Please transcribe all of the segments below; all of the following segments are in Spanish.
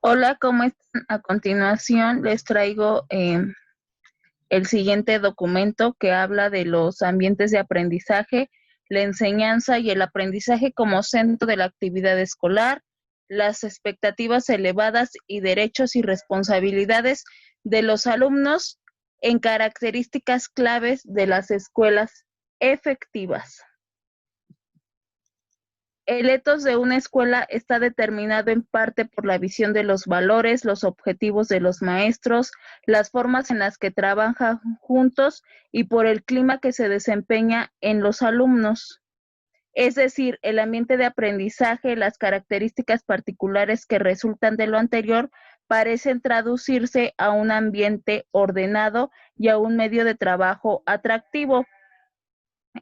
Hola, ¿cómo están? A continuación les traigo el siguiente documento que habla de los ambientes de aprendizaje, la enseñanza y el aprendizaje como centro de la actividad escolar, las expectativas elevadas y derechos y responsabilidades de los alumnos en características claves de las escuelas efectivas. El etos de una escuela está determinado en parte por la visión de los valores, los objetivos de los maestros, las formas en las que trabajan juntos y por el clima que se desempeña en los alumnos. Es decir, el ambiente de aprendizaje, las características particulares que resultan de lo anterior, parecen traducirse a un ambiente ordenado y a un medio de trabajo atractivo.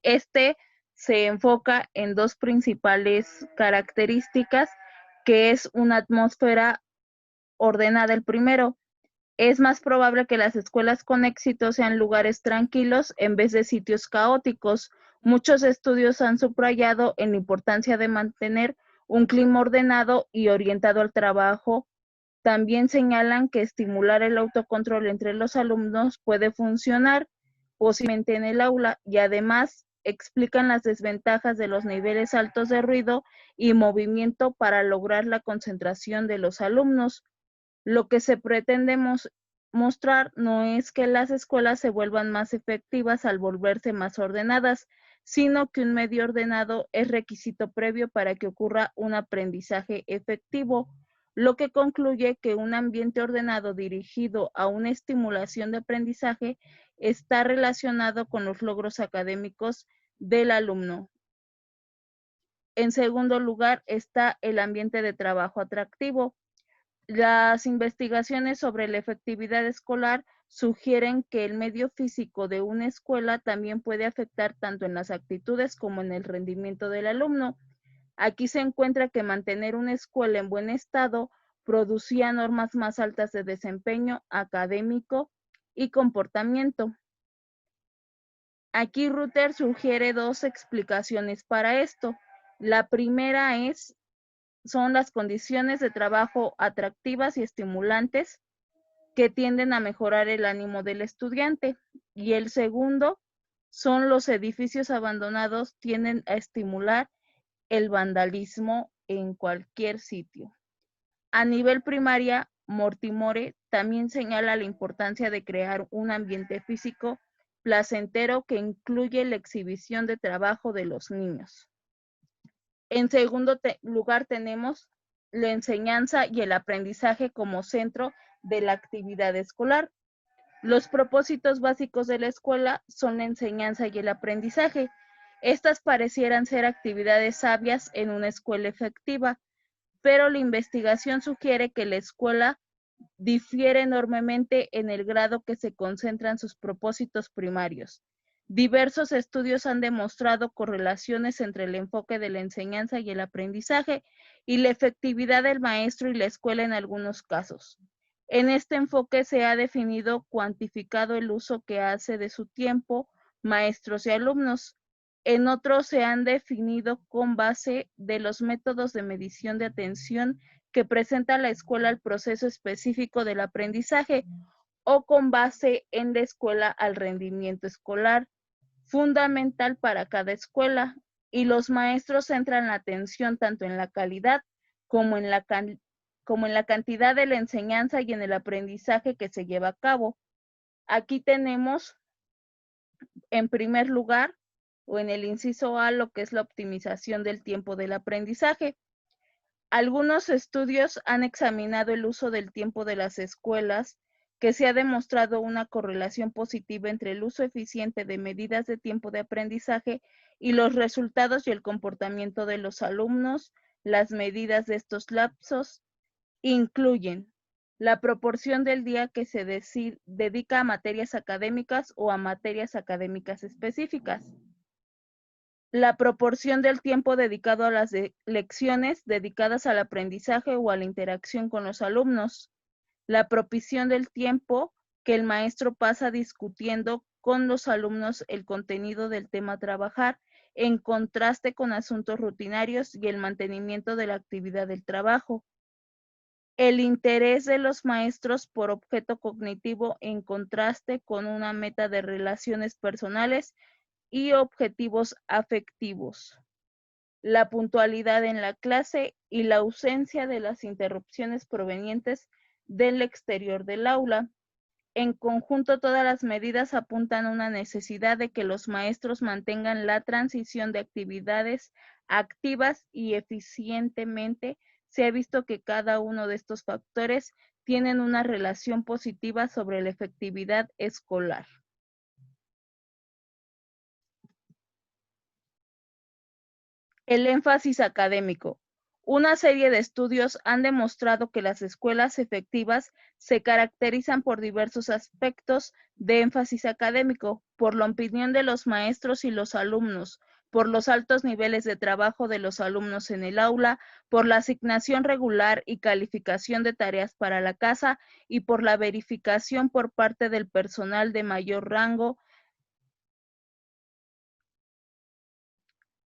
Este se enfoca en dos principales características, que es una atmósfera ordenada. El primero, es más probable que las escuelas con éxito sean lugares tranquilos en vez de sitios caóticos. Muchos estudios han subrayado en la importancia de mantener un clima ordenado y orientado al trabajo. También señalan que estimular el autocontrol entre los alumnos puede funcionar posiblemente en el aula, y además explican las desventajas de los niveles altos de ruido y movimiento para lograr la concentración de los alumnos. Lo que se pretende mostrar no es que las escuelas se vuelvan más efectivas al volverse más ordenadas, sino que un medio ordenado es requisito previo para que ocurra un aprendizaje efectivo, lo que concluye que un ambiente ordenado dirigido a una estimulación de aprendizaje está relacionado con los logros académicos del alumno. En segundo lugar está el ambiente de trabajo atractivo. Las investigaciones sobre la efectividad escolar sugieren que el medio físico de una escuela también puede afectar tanto en las actitudes como en el rendimiento del alumno. Aquí se encuentra que mantener una escuela en buen estado producía normas más altas de desempeño académico y comportamiento. Aquí Ruther sugiere dos explicaciones para esto. La primera son las condiciones de trabajo atractivas y estimulantes que tienden a mejorar el ánimo del estudiante. Y el segundo son los edificios abandonados tienden a estimular el vandalismo en cualquier sitio. A nivel primaria, Mortimore también señala la importancia de crear un ambiente físico placentero que incluye la exhibición de trabajo de los niños. En segundo lugar tenemos la enseñanza y el aprendizaje como centro de la actividad escolar. Los propósitos básicos de la escuela son la enseñanza y el aprendizaje. Estas parecieran ser actividades sabias en una escuela efectiva, pero la investigación sugiere que la escuela difiere enormemente en el grado que se concentran sus propósitos primarios. Diversos estudios han demostrado correlaciones entre el enfoque de la enseñanza y el aprendizaje y la efectividad del maestro y la escuela en algunos casos. En este enfoque se ha definido, cuantificado el uso que hace de su tiempo maestros y alumnos. En otros se han definido con base de los métodos de medición de atención que presenta la escuela al proceso específico del aprendizaje o con base en la escuela al rendimiento escolar, fundamental para cada escuela, y los maestros centran la atención tanto en la calidad como en la cantidad de la enseñanza y en el aprendizaje que se lleva a cabo. Aquí tenemos, en primer lugar, o en el inciso A, lo que es la optimización del tiempo del aprendizaje. Algunos estudios han examinado el uso del tiempo de las escuelas, que se ha demostrado una correlación positiva entre el uso eficiente de medidas de tiempo de aprendizaje y los resultados y el comportamiento de los alumnos. Las medidas de estos lapsos incluyen la proporción del día que se dedica a materias académicas o a materias académicas específicas, la proporción del tiempo dedicado a las lecciones dedicadas al aprendizaje o a la interacción con los alumnos, la proporción del tiempo que el maestro pasa discutiendo con los alumnos el contenido del tema a trabajar, en contraste con asuntos rutinarios, y el mantenimiento de la actividad del trabajo. El interés de los maestros por objeto cognitivo en contraste con una meta de relaciones personales y objetivos afectivos. La puntualidad en la clase y la ausencia de las interrupciones provenientes del exterior del aula. En conjunto, todas las medidas apuntan a una necesidad de que los maestros mantengan la transición de actividades activas y eficientemente. Se ha visto que cada uno de estos factores tienen una relación positiva sobre la efectividad escolar. El énfasis académico. Una serie de estudios han demostrado que las escuelas efectivas se caracterizan por diversos aspectos de énfasis académico, por la opinión de los maestros y los alumnos, por los altos niveles de trabajo de los alumnos en el aula, por la asignación regular y calificación de tareas para la casa y por la verificación por parte del personal de mayor rango.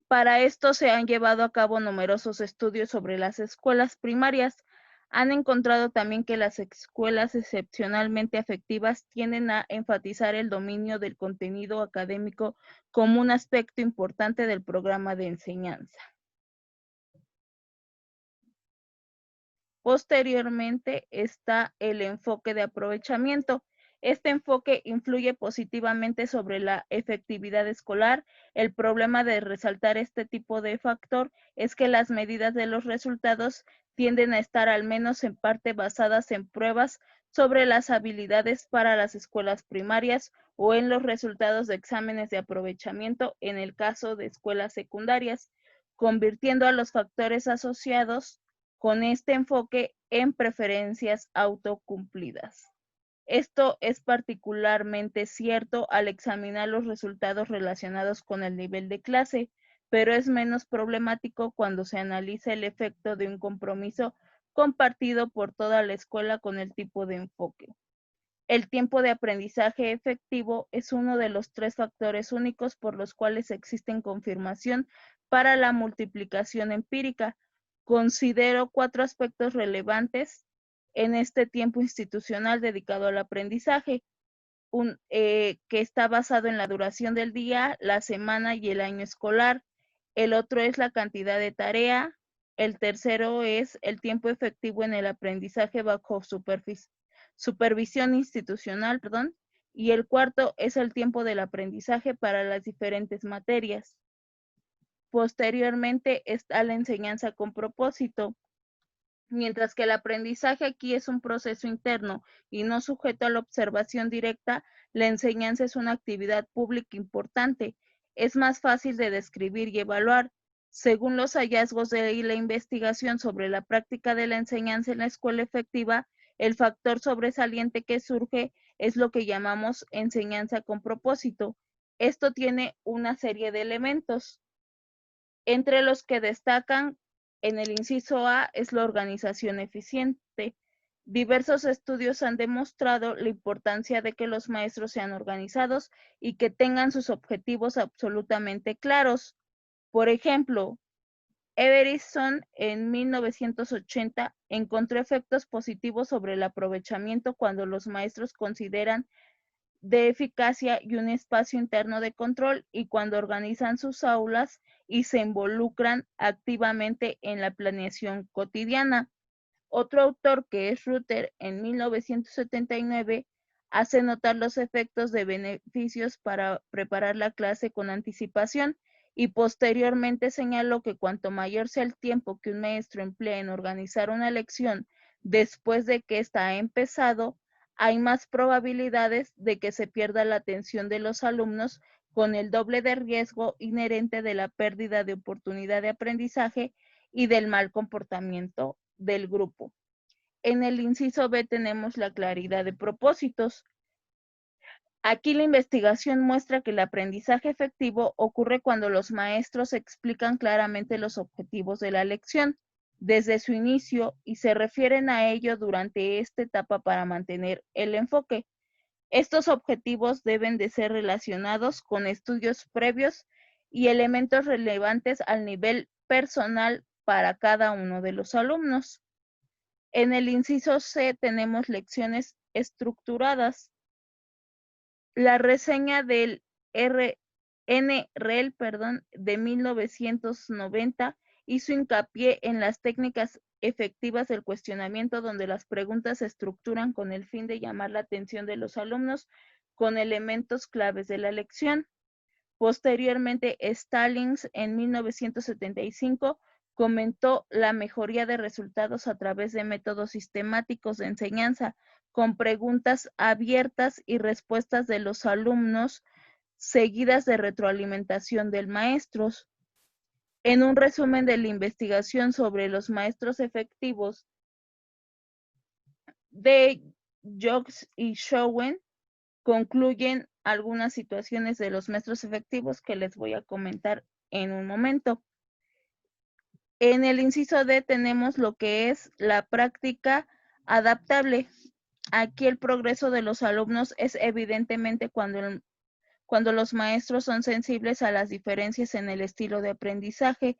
Para esto se han llevado a cabo numerosos estudios sobre las escuelas primarias. Han encontrado también que las escuelas excepcionalmente afectivas tienden a enfatizar el dominio del contenido académico como un aspecto importante del programa de enseñanza. Posteriormente está el enfoque de aprovechamiento. Este enfoque influye positivamente sobre la efectividad escolar. El problema de resaltar este tipo de factor es que las medidas de los resultados tienden a estar al menos en parte basadas en pruebas sobre las habilidades para las escuelas primarias o en los resultados de exámenes de aprovechamiento en el caso de escuelas secundarias, convirtiendo a los factores asociados con este enfoque en preferencias autocumplidas. Esto es particularmente cierto al examinar los resultados relacionados con el nivel de clase, pero es menos problemático cuando se analiza el efecto de un compromiso compartido por toda la escuela con el tipo de enfoque. El tiempo de aprendizaje efectivo es uno de los 3 factores únicos por los cuales existen confirmación para la multiplicación empírica. Considero 4 aspectos relevantes en este tiempo institucional dedicado al aprendizaje, que está basado en la duración del día, la semana y el año escolar. El otro es la cantidad de tarea. El tercero es el tiempo efectivo en el aprendizaje bajo supervisión institucional, y el cuarto es el tiempo del aprendizaje para las diferentes materias. Posteriormente está la enseñanza con propósito. Mientras que el aprendizaje aquí es un proceso interno y no sujeto a la observación directa, la enseñanza es una actividad pública importante. Es más fácil de describir y evaluar. Según los hallazgos de la investigación sobre la práctica de la enseñanza en la escuela efectiva, el factor sobresaliente que surge es lo que llamamos enseñanza con propósito. Esto tiene una serie de elementos, entre los que destacan en el inciso A es la organización eficiente. Diversos estudios han demostrado la importancia de que los maestros sean organizados y que tengan sus objetivos absolutamente claros. Por ejemplo, Everison en 1980 encontró efectos positivos sobre el aprovechamiento cuando los maestros consideran de eficacia y un espacio interno de control, y cuando organizan sus aulas y se involucran activamente en la planeación cotidiana. Otro autor, que es Rutter, en 1979, hace notar los efectos de beneficios para preparar la clase con anticipación, y posteriormente señaló que cuanto mayor sea el tiempo que un maestro emplea en organizar una lección después de que ésta ha empezado, hay más probabilidades de que se pierda la atención de los alumnos, con el doble de riesgo inherente de la pérdida de oportunidad de aprendizaje y del mal comportamiento del grupo. En el inciso B tenemos la claridad de propósitos. Aquí la investigación muestra que el aprendizaje efectivo ocurre cuando los maestros explican claramente los objetivos de la lección desde su inicio y se refieren a ello durante esta etapa para mantener el enfoque. Estos objetivos deben de ser relacionados con estudios previos y elementos relevantes al nivel personal para cada uno de los alumnos. En el inciso C tenemos lecciones estructuradas. La reseña del NREL, de 1990 hizo hincapié en las técnicas efectivas del cuestionamiento, donde las preguntas se estructuran con el fin de llamar la atención de los alumnos con elementos claves de la lección. Posteriormente, Stallings, en 1975, comentó la mejoría de resultados a través de métodos sistemáticos de enseñanza, con preguntas abiertas y respuestas de los alumnos, seguidas de retroalimentación del maestro. En un resumen de la investigación sobre los maestros efectivos de Jocks y Schowen, concluyen algunas situaciones de los maestros efectivos que les voy a comentar en un momento. En el inciso D tenemos lo que es la práctica adaptable. Aquí el progreso de los alumnos es evidentemente cuando los maestros son sensibles a las diferencias en el estilo de aprendizaje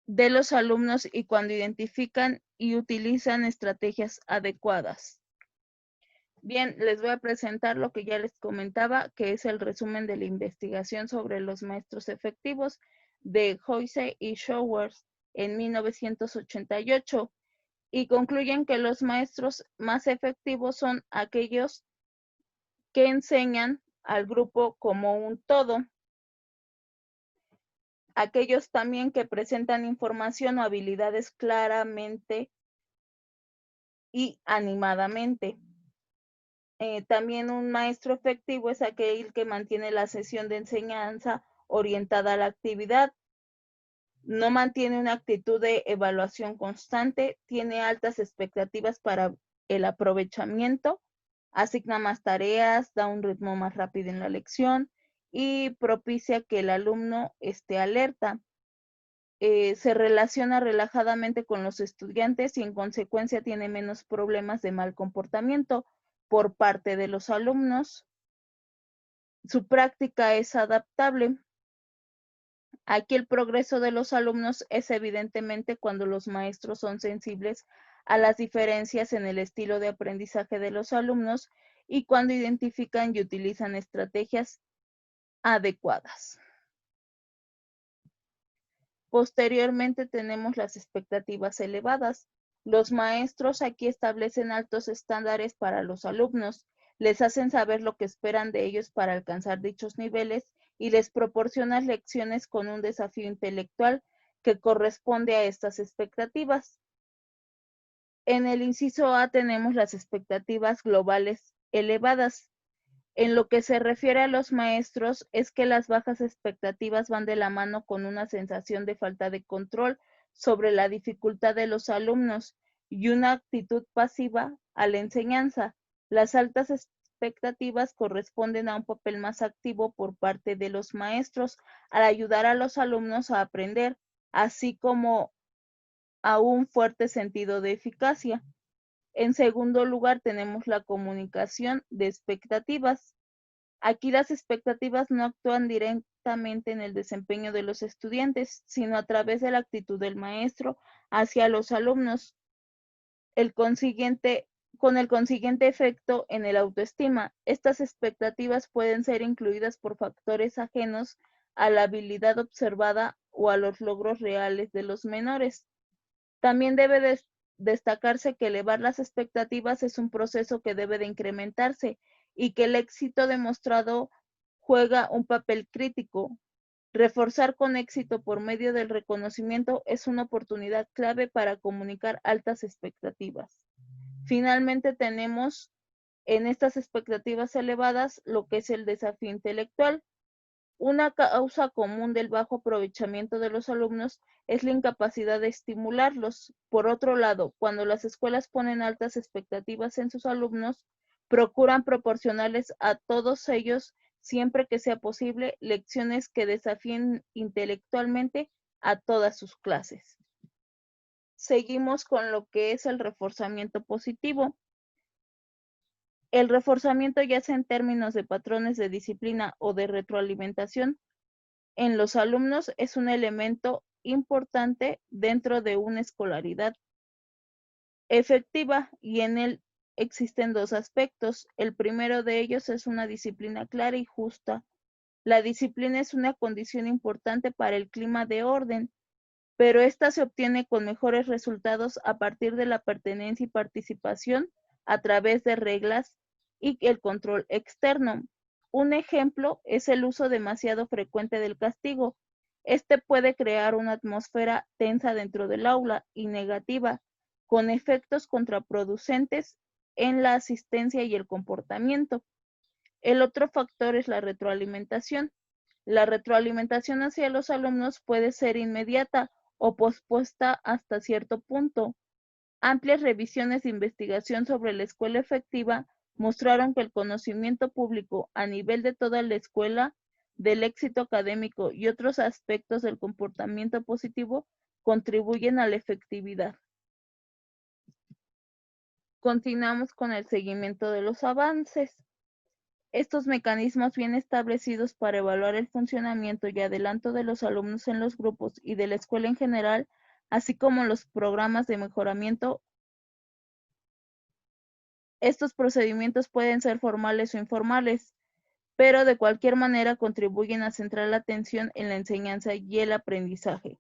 de los alumnos y cuando identifican y utilizan estrategias adecuadas. Bien, les voy a presentar lo que ya les comentaba, que es el resumen de la investigación sobre los maestros efectivos de Hoyce y Showers en 1988, y concluyen que los maestros más efectivos son aquellos que enseñan al grupo como un todo, aquellos también que presentan información o habilidades claramente y animadamente. También un maestro efectivo es aquel que mantiene la sesión de enseñanza orientada a la actividad, no mantiene una actitud de evaluación constante, tiene altas expectativas para el aprovechamiento, asigna más tareas, da un ritmo más rápido en la lección y propicia que el alumno esté alerta. Se relaciona relajadamente con los estudiantes y en consecuencia tiene menos problemas de mal comportamiento por parte de los alumnos. Su práctica es adaptable. Aquí el progreso de los alumnos es evidentemente cuando los maestros son sensibles a las diferencias en el estilo de aprendizaje de los alumnos y cuando identifican y utilizan estrategias adecuadas. Posteriormente tenemos las expectativas elevadas. Los maestros aquí establecen altos estándares para los alumnos, les hacen saber lo que esperan de ellos para alcanzar dichos niveles y les proporcionan lecciones con un desafío intelectual que corresponde a estas expectativas. En el inciso A tenemos las expectativas globales elevadas. En lo que se refiere a los maestros, es que las bajas expectativas van de la mano con una sensación de falta de control sobre la dificultad de los alumnos y una actitud pasiva a la enseñanza. Las altas expectativas corresponden a un papel más activo por parte de los maestros al ayudar a los alumnos a aprender, así como a un fuerte sentido de eficacia. En segundo lugar, tenemos la comunicación de expectativas. Aquí las expectativas no actúan directamente en el desempeño de los estudiantes, sino a través de la actitud del maestro hacia los alumnos, con el consiguiente efecto en el autoestima. Estas expectativas pueden ser incluidas por factores ajenos a la habilidad observada o a los logros reales de los menores. También debe destacarse que elevar las expectativas es un proceso que debe de incrementarse y que el éxito demostrado juega un papel crítico. Reforzar con éxito por medio del reconocimiento es una oportunidad clave para comunicar altas expectativas. Finalmente tenemos en estas expectativas elevadas lo que es el desafío intelectual. Una causa común del bajo aprovechamiento de los alumnos es la incapacidad de estimularlos. Por otro lado, cuando las escuelas ponen altas expectativas en sus alumnos, procuran proporcionarles a todos ellos, siempre que sea posible, lecciones que desafíen intelectualmente a todas sus clases. Seguimos con lo que es el reforzamiento positivo. El reforzamiento, ya sea en términos de patrones de disciplina o de retroalimentación, en los alumnos es un elemento importante dentro de una escolaridad efectiva, y en él existen dos aspectos. El primero de ellos es una disciplina clara y justa. La disciplina es una condición importante para el clima de orden, pero esta se obtiene con mejores resultados a partir de la pertenencia y participación a través de reglas y el control externo. Un ejemplo es el uso demasiado frecuente del castigo. Este puede crear una atmósfera tensa dentro del aula y negativa, con efectos contraproducentes en la asistencia y el comportamiento. El otro factor es la retroalimentación. La retroalimentación hacia los alumnos puede ser inmediata o pospuesta hasta cierto punto. Amplias revisiones de investigación sobre la escuela efectiva mostraron que el conocimiento público a nivel de toda la escuela del éxito académico y otros aspectos del comportamiento positivo contribuyen a la efectividad. Continuamos con el seguimiento de los avances. Estos mecanismos bien establecidos para evaluar el funcionamiento y adelanto de los alumnos en los grupos y de la escuela en general, así como los programas de mejoramiento. Estos procedimientos pueden ser formales o informales, pero de cualquier manera contribuyen a centrar la atención en la enseñanza y el aprendizaje.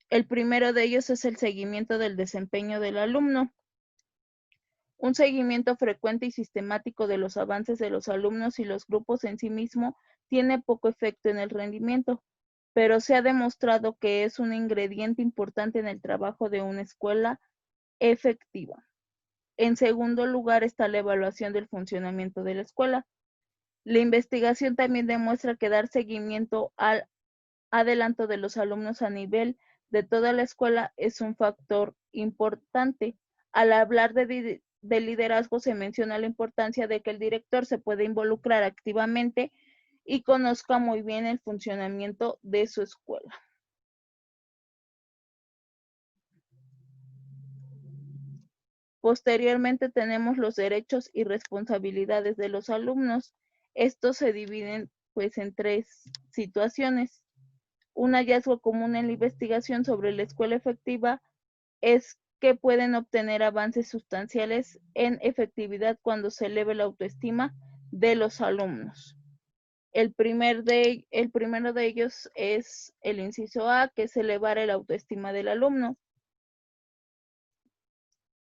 El primero de ellos es el seguimiento del desempeño del alumno. Un seguimiento frecuente y sistemático de los avances de los alumnos y los grupos en sí mismo tiene poco efecto en el rendimiento, pero se ha demostrado que es un ingrediente importante en el trabajo de una escuela efectiva. En segundo lugar está la evaluación del funcionamiento de la escuela. La investigación también demuestra que dar seguimiento al adelanto de los alumnos a nivel de toda la escuela es un factor importante. Al hablar de liderazgo se menciona la importancia de que el director se pueda involucrar activamente y conozca muy bien el funcionamiento de su escuela. Posteriormente tenemos los derechos y responsabilidades de los alumnos. Estos se dividen pues en tres situaciones. Un hallazgo común en la investigación sobre la escuela efectiva es que pueden obtener avances sustanciales en efectividad cuando se eleve la autoestima de los alumnos. El primero de ellos es el inciso A, que es elevar el autoestima del alumno.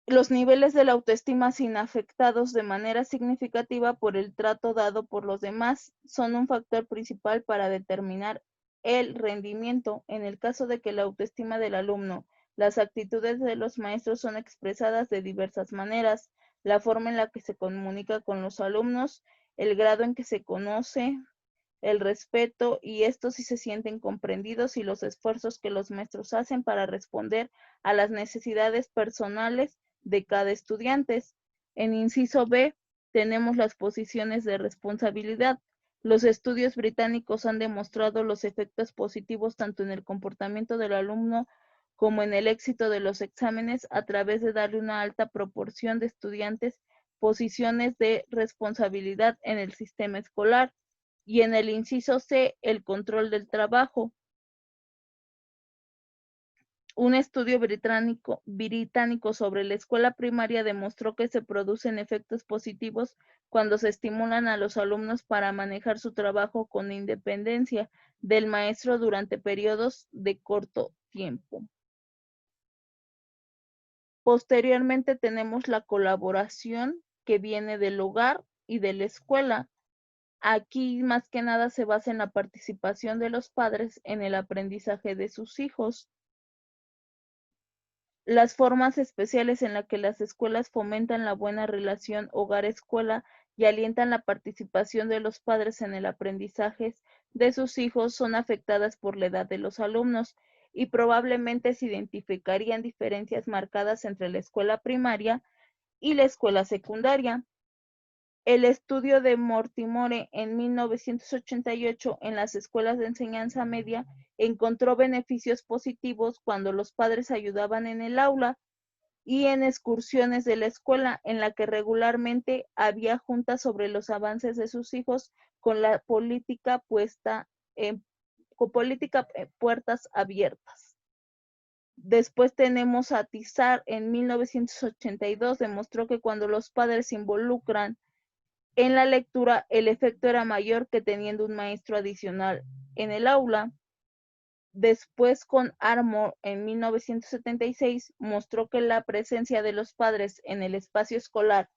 Los niveles de la autoestima sin afectados de manera significativa por el trato dado por los demás son un factor principal para determinar el rendimiento. En el caso de que la autoestima del alumno, las actitudes de los maestros son expresadas de diversas maneras, la forma en la que se comunica con los alumnos, el grado en que se conoce, el respeto y estos si se sienten comprendidos y los esfuerzos que los maestros hacen para responder a las necesidades personales de cada estudiante. En inciso B tenemos las posiciones de responsabilidad. Los estudios británicos han demostrado los efectos positivos tanto en el comportamiento del alumno como en el éxito de los exámenes a través de darle una alta proporción de estudiantes posiciones de responsabilidad en el sistema escolar. Y en el inciso C, el control del trabajo. Un estudio británico sobre la escuela primaria demostró que se producen efectos positivos cuando se estimulan a los alumnos para manejar su trabajo con independencia del maestro durante periodos de corto tiempo. Posteriormente tenemos la colaboración que viene del hogar y de la escuela. Aquí más que nada se basa en la participación de los padres en el aprendizaje de sus hijos. Las formas especiales en las que las escuelas fomentan la buena relación hogar-escuela y alientan la participación de los padres en el aprendizaje de sus hijos son afectadas por la edad de los alumnos y probablemente se identificarían diferencias marcadas entre la escuela primaria y la escuela secundaria. El estudio de Mortimore en 1988 en las escuelas de enseñanza media encontró beneficios positivos cuando los padres ayudaban en el aula y en excursiones de la escuela, en la que regularmente había juntas sobre los avances de sus hijos con la política puertas abiertas. Después tenemos a Tizar en 1982, demostró que cuando los padres se involucran en la lectura, el efecto era mayor que teniendo un maestro adicional en el aula. Después, con Armour en 1976, mostró que la presencia de los padres en el espacio escolar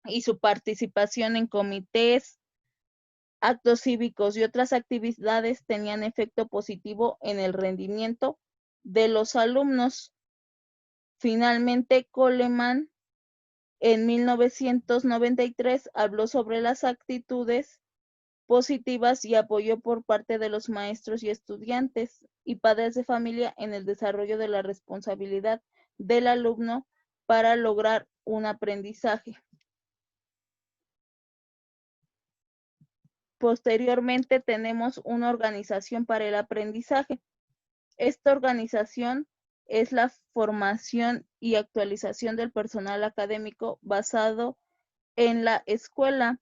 y su participación en comités, actos cívicos y otras actividades tenían efecto positivo en el rendimiento de los alumnos. Finalmente, Coleman en 1993 habló sobre las actitudes positivas y apoyo por parte de los maestros y estudiantes y padres de familia en el desarrollo de la responsabilidad del alumno para lograr un aprendizaje. Posteriormente tenemos una organización para el aprendizaje. Esta organización es la formación y actualización del personal académico basado en la escuela.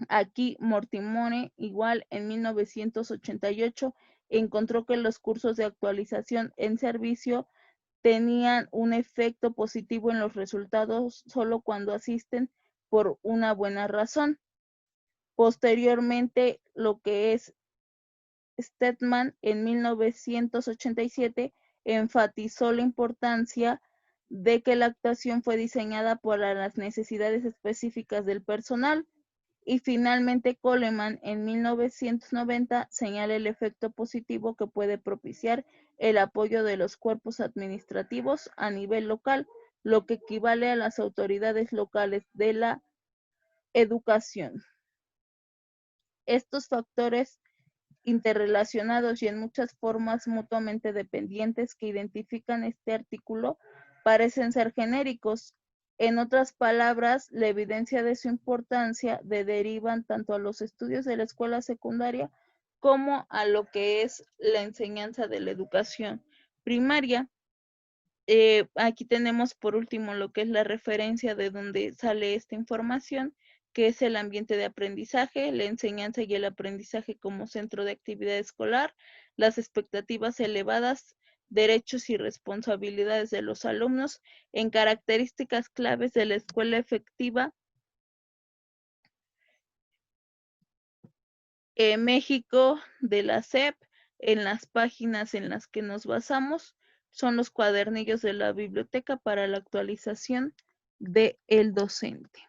Aquí Mortimore, igual en 1988, encontró que los cursos de actualización en servicio tenían un efecto positivo en los resultados solo cuando asisten por una buena razón. Posteriormente, lo que es Stedman en 1987 enfatizó la importancia de que la actuación fue diseñada para las necesidades específicas del personal. Y finalmente Coleman en 1990 señala el efecto positivo que puede propiciar el apoyo de los cuerpos administrativos a nivel local, lo que equivale a las autoridades locales de la educación. Estos factores interrelacionados y en muchas formas mutuamente dependientes que identifican este artículo parecen ser genéricos. En otras palabras, la evidencia de su importancia derivan tanto a los estudios de la escuela secundaria como a lo que es la enseñanza de la educación primaria. Aquí tenemos por último lo que es la referencia de donde sale esta información, que es el ambiente de aprendizaje, la enseñanza y el aprendizaje como centro de actividad escolar, las expectativas elevadas, derechos y responsabilidades de los alumnos, en características claves de la escuela efectiva. México de la SEP, en las páginas en las que nos basamos, son los cuadernillos de la biblioteca para la actualización del docente.